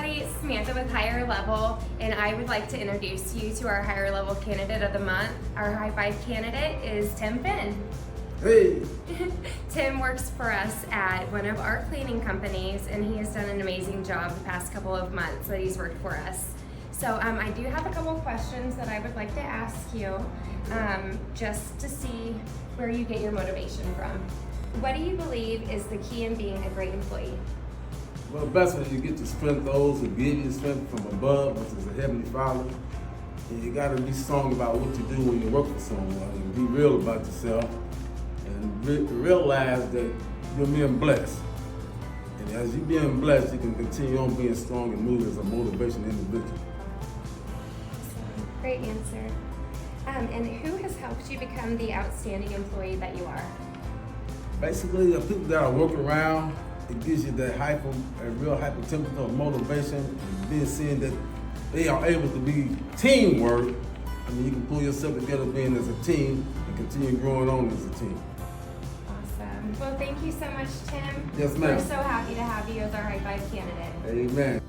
everybody, it's Samantha with Higher Level, and I would like to introduce you to our Higher Level Candidate of the Month. Our HiFive candidate is Tim Finn. Hey! Tim works for us at one of our cleaning companies, and he has done an amazing job the past couple of months that he's worked for us. So I do have a couple of questions that I would like to ask you, just to see where you get your motivation from. What do you believe is the key in being a great employee? Well, best when you get your strength, those who give you strength from above, which is the Heavenly Father. And you gotta be strong about what you do when you work for someone, and be real about yourself, and realize that you're being blessed. And as you're being blessed, you can continue on being strong and move as a motivation individual. Great answer. And who has helped you become the outstanding employee that you are? Basically, the people that I work around, it gives you that a real hyper temperature of motivation, and being seeing that they are able to be teamwork. I mean, you can pull yourself together being as a team and continue growing on as a team. Awesome. Well, thank you so much, Tim. Yes, ma'am. We're so happy to have you as our HiFive candidate. Amen.